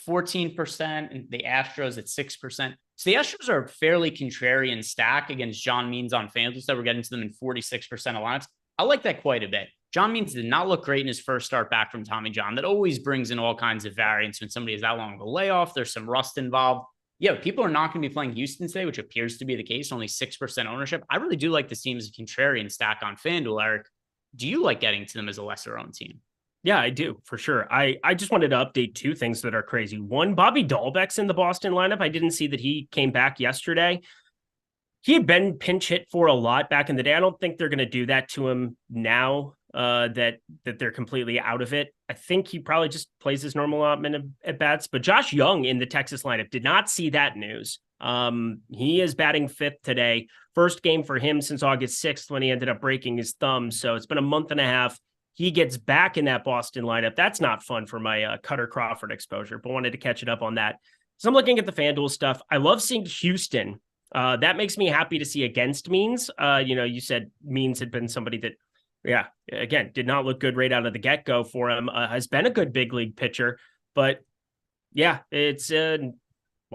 14%, and the Astros at 6%. So the Astros are a fairly contrarian stack against John Means on FanDuel. So we're getting to them in 46% of lineups. I like that quite a bit. John Means did not look great in his first start back from Tommy John. That always brings in all kinds of variance when somebody is that long of a layoff. There's some rust involved. Yeah, people are not going to be playing Houston today, which appears to be the case. Only 6% ownership. I really do like this team as a contrarian stack on FanDuel, Eric. Do you like getting to them as a lesser-owned team? Yeah, I do, for sure. I just wanted to update 2 things that are crazy. One, Bobby Dahlbeck's in the Boston lineup. I didn't see that he came back yesterday. He had been pinch hit for a lot back in the day. I don't think they're going to do that to him now. that they're completely out of it. I think he probably just plays his normal allotment at bats. But Josh Young in the Texas lineup did not see that news. He is batting fifth today. First game for him since August 6th when he ended up breaking his thumb. So it's been a month and a half. He gets back in that Boston lineup. That's not fun for my Cutter Crawford exposure, but wanted to catch it up on that. So I'm looking at the FanDuel stuff. I love seeing Houston. That makes me happy to see against Means. You said Means had been somebody that, again, did not look good right out of the get-go for him. Has been a good big league pitcher, but it's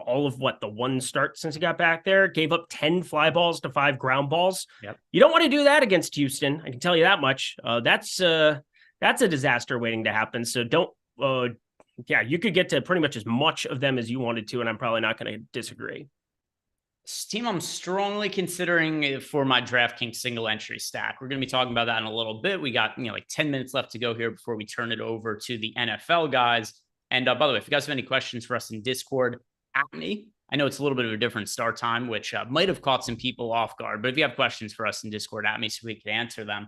all of the one start since he got back there, gave up 10 fly balls to 5 ground balls. Yep. You don't want to do that against Houston. I can tell you that much. That's a disaster waiting to happen. So don't, you could get to pretty much as much of them as you wanted to, and I'm probably not going to disagree. This team I'm strongly considering for my DraftKings single entry stack. We're going to be talking about that in a little bit. We got, like 10 minutes left to go here before we turn it over to the NFL guys. And by the way, if you guys have any questions for us in Discord, at me. I know it's a little bit of a different start time, which might have caught some people off guard. But if you have questions for us in Discord, at me so we can answer them.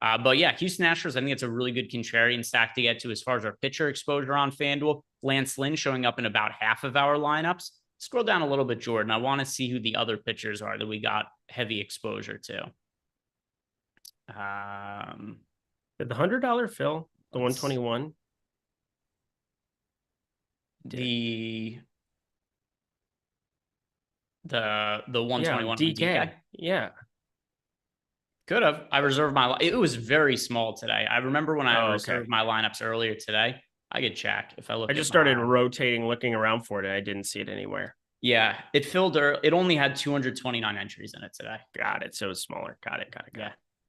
But Houston Astros, I think it's a really good contrarian stack to get to as far as our pitcher exposure on FanDuel. Lance Lynn showing up in about half of our lineups. Scroll down a little bit, Jordan. I want to see who the other pitchers are that we got heavy exposure to. The $100 fill, the 121. The 121 DK. Yeah. Could have. I reserved it was very small today. I remember when I reserved my lineups earlier today. I could check if I look. I just started rotating, looking around for it, and I didn't see it anywhere. Yeah, it filled. It only had 229 entries in it today. Got it. So it's smaller. Got it.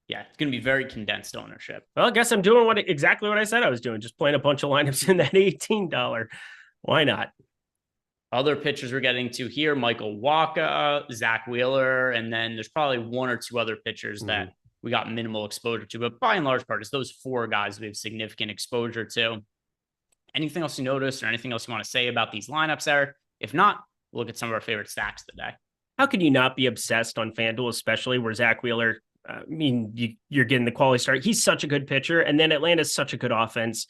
Yeah, it's going to be very condensed ownership. Well, I guess I'm doing exactly what I said I was doing. Just playing a bunch of lineups in that $18. Why not? Other pitchers we're getting to here, Michael Wacha, Zach Wheeler, and then there's probably one or two other pitchers that we got minimal exposure to. But by and large part, it's those 4 guys we have significant exposure to. Anything else you noticed or anything else you want to say about these lineups, Eric? If not, we'll look at some of our favorite stacks today. How can you not be obsessed on FanDuel, especially where Zach Wheeler, you're getting the quality start. He's such a good pitcher. And then Atlanta's such a good offense.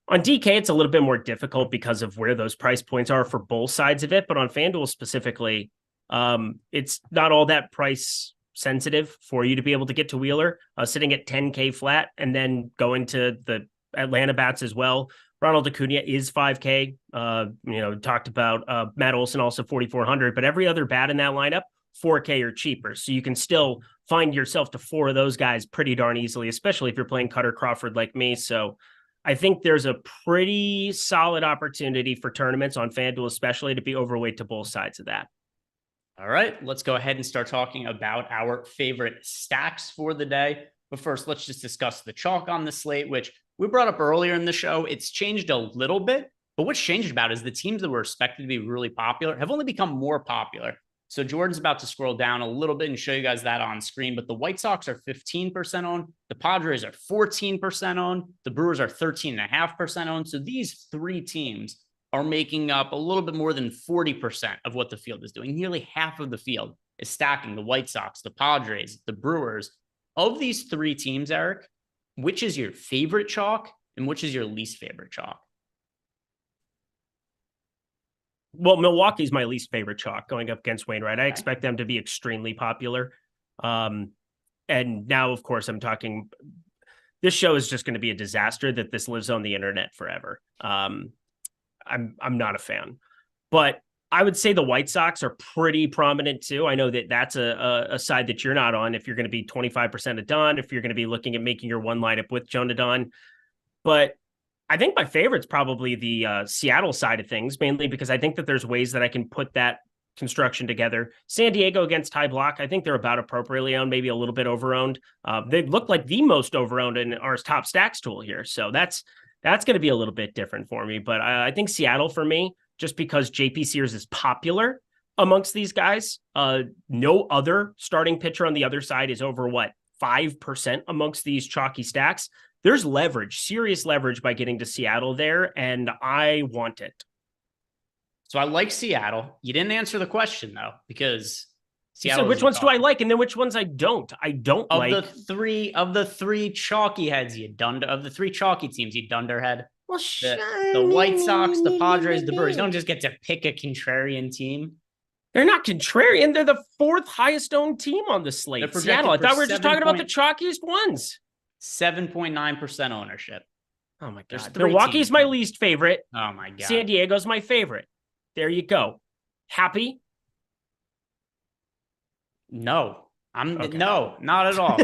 On DK, it's a little bit more difficult because of where those price points are for both sides of it. But on FanDuel specifically, it's not all that price sensitive for you to be able to get to Wheeler, sitting at 10K flat and then going to the Atlanta bats as well. Ronald Acuna is 5K. Talked about Matt Olson also 4,400, but every other bat in that lineup, 4K or cheaper. So you can still find yourself to 4 of those guys pretty darn easily, especially if you're playing Cutter Crawford like me. So I think there's a pretty solid opportunity for tournaments on FanDuel, especially to be overweight to both sides of that. All right, let's go ahead and start talking about our favorite stacks for the day. But first, let's just discuss the chalk on the slate, which we brought up earlier in the show. It's changed a little bit, but what's changed about it is the teams that were expected to be really popular have only become more popular. So Jordan's about to scroll down a little bit and show you guys that on screen, but the White Sox are 15% owned. The Padres are 14% owned. The Brewers are 13.5% owned. So these 3 teams are making up a little bit more than 40% of what the field is doing. Nearly half of the field is stacking the White Sox, the Padres, the Brewers. Of these 3 teams, Eric, which is your favorite chalk and which is your least favorite chalk? Well, Milwaukee's my least favorite chalk going up against Wainwright. I expect them to be extremely popular. And now, of course, I'm talking, this show is just going to be a disaster that this lives on the internet forever. I'm not a fan, but I would say the White Sox are pretty prominent too. I know that that's a side that you're not on if you're going to be 25% of done, if you're going to be looking at making your one lineup with Jonah Dunn. But I think my favorite's probably the Seattle side of things, mainly because I think that there's ways that I can put that construction together. San Diego against high block, I think they're about appropriately owned, maybe a little bit overowned. They look like the most overowned in our top stacks tool here. So that's going to be a little bit different for me. But I think Seattle for me, just because JP Sears is popular amongst these guys. No other starting pitcher on the other side is over 5% amongst these chalky stacks. There's leverage, serious leverage by getting to Seattle there, and I want it. So I like Seattle. You didn't answer the question, though, because So which ones do I like, and then which ones I don't? I don't of like the three chalky heads. Of the three chalky teams, you dunderhead. Well, the White Sox, the Padres, the Brewers. You don't just get to pick a contrarian team. They're not contrarian. They're the fourth highest owned team on the slate. Seattle. I thought we were just talking about the chalkiest ones. 7.9% ownership. Oh my God. Milwaukee's my least favorite. Oh my God. San Diego's my favorite. There you go. Happy? No, no, not at all.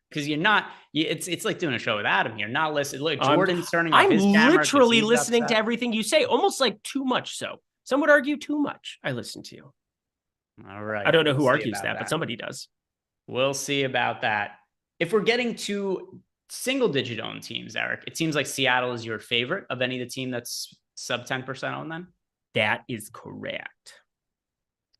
Because you're not. It's like doing a show with Adam. You're not listening. Look, Jordan's turning off his camera. I'm literally listening to everything you say, almost like too much. So some would argue too much. I listen to you. All right. I don't know who argues that, but somebody does. We'll see about that. If we're getting to single-digit owned teams, Eric, it seems like Seattle is your favorite of any of the team that's sub 10% owned. Then that is correct.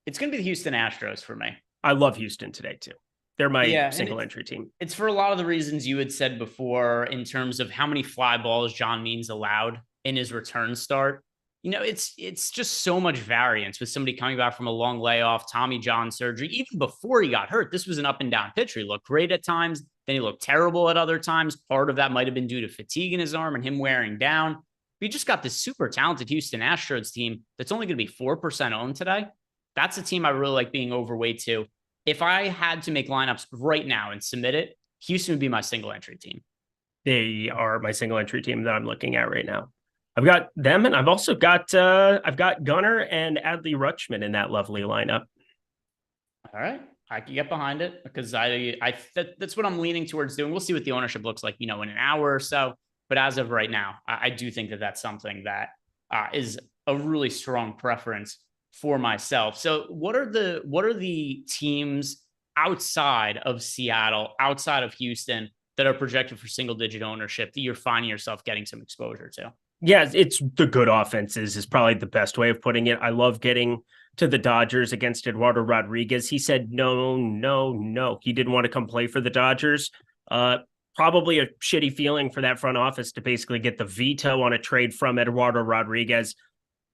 It's going to be the Houston Astros for me. I love Houston today too. They're my single entry team. It's for a lot of the reasons you had said before in terms of how many fly balls John Means allowed in his return start. You know, it's just so much variance with somebody coming back from a long layoff, Tommy John surgery. Even before he got hurt, this was an up and down pitcher. He looked great at times. Then he looked terrible at other times. Part of that might have been due to fatigue in his arm and him wearing down. We just got this super talented Houston Astros team that's only going to be 4% owned today. That's a team I really like being overweight to. If I had to make lineups right now and submit it, Houston would be my single entry team. They are my single entry team that I'm looking at right now. I've got them, and I've also got Gunnar and Adley Rutschman in that lovely lineup. All right, I can get behind it because that's what I'm leaning towards doing. We'll see what the ownership looks like, in an hour or so. But as of right now, I do think that that's something that is a really strong preference for myself. So what are the teams outside of Seattle, outside of Houston, that are projected for single digit ownership that you're finding yourself getting some exposure to? Yeah, it's the good offenses is probably the best way of putting it. I love getting to the Dodgers against Eduardo Rodriguez. He said, no. He didn't want to come play for the Dodgers. Probably a shitty feeling for that front office to basically get the veto on a trade from Eduardo Rodriguez.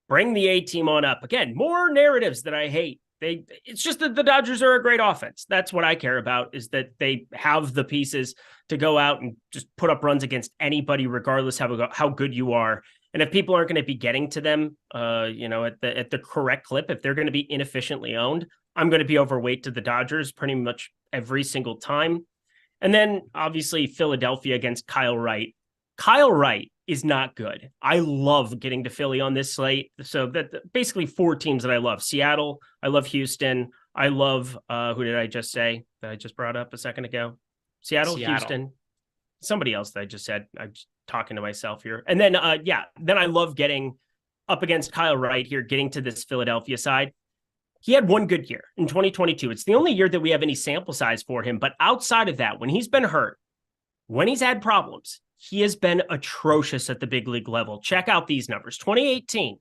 Bring the A-team on up. Again, more narratives that I hate. It's just that the Dodgers are a great offense. That's what I care about, is that they have the pieces to go out and just put up runs against anybody, regardless how good you are. And if people aren't going to be getting to them, at the correct clip, if they're going to be inefficiently owned, I'm going to be overweight to the Dodgers pretty much every single time. And then obviously Philadelphia against Kyle Wright. Kyle Wright is not good. I love getting to Philly on this slate. So that basically four teams that I love. Seattle, I love Houston. I love, who did I just say that I just brought up a second ago? Seattle. Houston, somebody else that I just said. I'm just talking to myself here. And then, then I love getting up against Kyle Wright here, getting to this Philadelphia side. He had one good year in 2022. It's the only year that we have any sample size for him. But outside of that, when he's been hurt, when he's had problems, he has been atrocious at the big league level. Check out these numbers. 2018,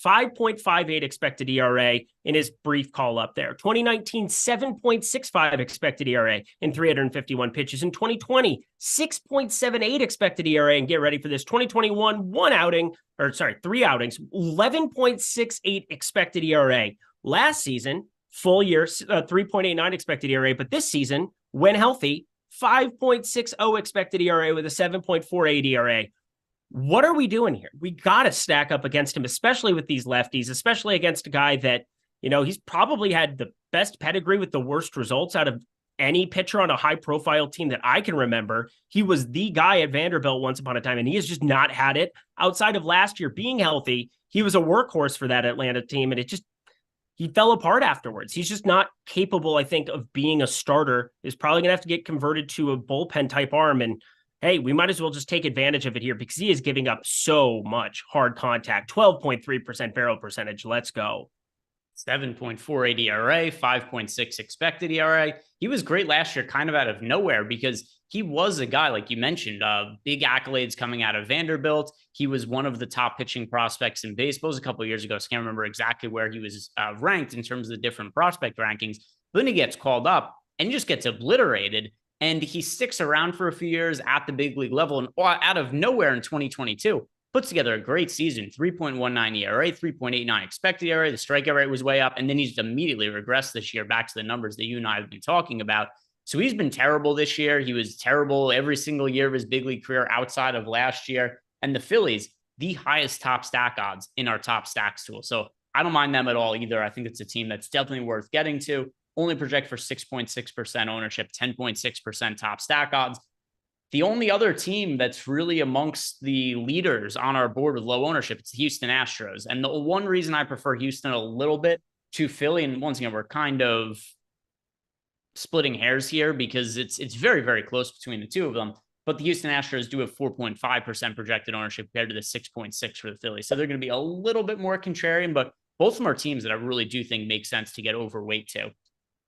5.58 expected ERA in his brief call up there. 2019, 7.65 expected ERA in 351 pitches. In 2020, 6.78 expected ERA. And get ready for this. 2021, 3 outings, 11.68 expected ERA. Last season, full year, 3.89 expected ERA. But this season, when healthy, 5.60 expected ERA with a 7.48 ERA. What are we doing here? We got to stack up against him, especially with these lefties, especially against a guy that, he's probably had the best pedigree with the worst results out of any pitcher on a high profile team that I can remember. He was the guy at Vanderbilt once upon a time, and he has just not had it outside of last year being healthy. He was a workhorse for that Atlanta team, and he fell apart afterwards. He's just not capable, I think, of being a starter. Is probably going to have to get converted to a bullpen type arm. And hey, we might as well just take advantage of it here because he is giving up so much hard contact. 12.3% barrel percentage. Let's go. 7.48 ERA, 5.6 expected ERA. He was great last year, kind of out of nowhere, because he was a guy, like you mentioned, big accolades coming out of Vanderbilt. He was one of the top pitching prospects in baseball. It was a couple of years ago, so I can't remember exactly where he was ranked in terms of the different prospect rankings. But then he gets called up and just gets obliterated. And he sticks around for a few years at the big league level. And out of nowhere in 2022, puts together a great season, 3.19 ERA, 3.89 expected ERA. The strikeout rate was way up, and then he's immediately regressed this year back to the numbers that you and I have been talking about. So he's been terrible this year. He was terrible every single year of his big league career outside of last year. And the Phillies, the highest top stack odds in our top stacks tool. So I don't mind them at all either. I think it's a team that's definitely worth getting to. Only project for 6.6% ownership, 10.6% top stack odds. The only other team that's really amongst the leaders on our board with low ownership, it's the Houston Astros. And the one reason I prefer Houston a little bit to Philly, and once again, we're kind of splitting hairs here because it's very, very close between the two of them. But the Houston Astros do have 4.5% projected ownership compared to the 6.6 for the Phillies. So they're going to be a little bit more contrarian, but both of them are teams that I really do think make sense to get overweight to.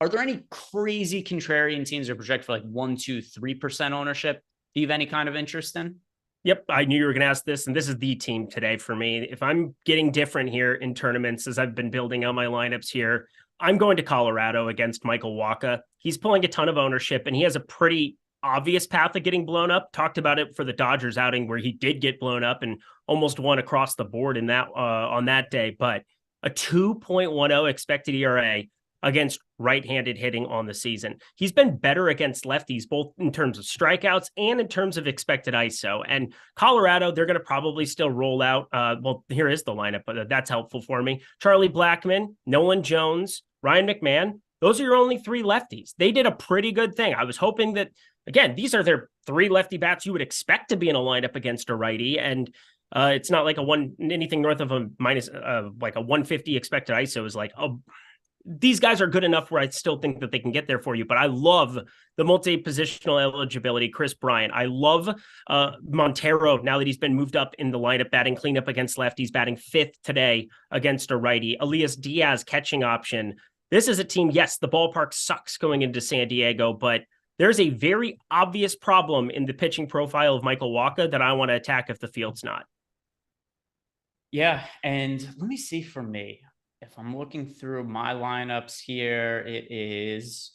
Are there any crazy contrarian teams that are projected for like 1, 2, 3% ownership? Do you have any kind of interest in? Yep, I knew you were going to ask this, and this is the team today for me. If I'm getting different here in tournaments as I've been building out my lineups here, I'm going to Colorado against Michael Wacha. He's pulling a ton of ownership, and he has a pretty obvious path of getting blown up. Talked about it for the Dodgers outing where he did get blown up and almost won across the board in that on that day. But a 2.10 expected ERA against right-handed hitting on the season. He's been better against lefties, both in terms of strikeouts and in terms of expected ISO. And Colorado, they're going to probably still roll out. Well, here is the lineup, but that's helpful for me. Charlie Blackmon, Nolan Jones, Ryan McMahon. Those are your only 3 lefties. They did a pretty good thing. I was hoping that, again, these are their 3 lefty bats you would expect to be in a lineup against a righty. And it's not like anything north of a minus, like a 150 expected ISO is like, oh, these guys are good enough where I still think that they can get there for you. But I love the multi-positional eligibility, Chris Bryant. I love Montero now that he's been moved up in the lineup, batting cleanup against lefties, batting 5th today against a righty. Elias Diaz catching option. This is a team, yes, the ballpark sucks going into San Diego, but there's a very obvious problem in the pitching profile of Michael Wacha that I want to attack if the field's not. Yeah, and let me see for me. If I'm looking through my lineups here, it is...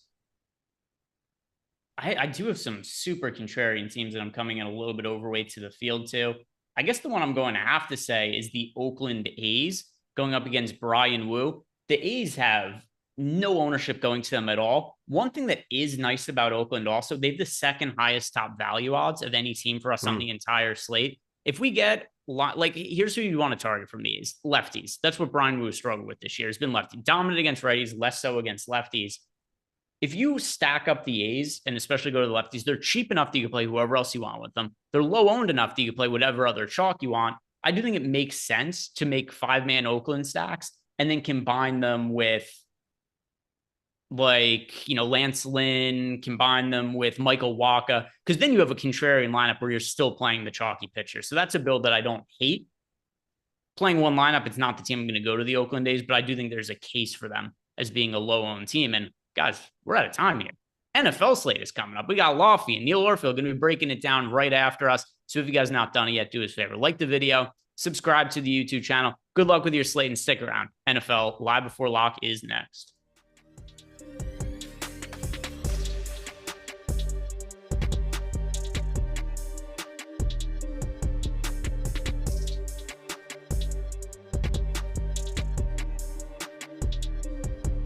I do have some super contrarian teams that I'm coming in a little bit overweight to the field to. I guess the one I'm going to have to say is the Oakland A's going up against Brian Wu. The A's have no ownership going to them at all. One thing that is nice about Oakland also, they have the 2nd highest top value odds of any team for us on the entire slate. If we get, like, here's who you want to target from these lefties. That's what Brian Wu struggled with this year. He's been lefty dominant against righties, less so against lefties. If you stack up the A's and especially go to the lefties, they're cheap enough that you can play whoever else you want with them. They're low owned enough that you can play whatever other chalk you want. I do think it makes sense to make 5-man Oakland stacks and then combine them with, like, you know, Lance Lynn, combine them with Michael Wacha, because then you have a contrarian lineup where you're still playing the chalky pitcher. So that's a build that I don't hate. Playing one lineup, it's not the team I'm going to go to the Oakland A's, but I do think there's a case for them as being a low-owned team. And guys, we're out of time here. NFL slate is coming up. We got Lofty and Neil Orfield going to be breaking it down right after us. So if you guys not done it yet, do us a favor. Like the video, subscribe to the YouTube channel. Good luck with your slate and stick around. NFL Live Before Lock is next.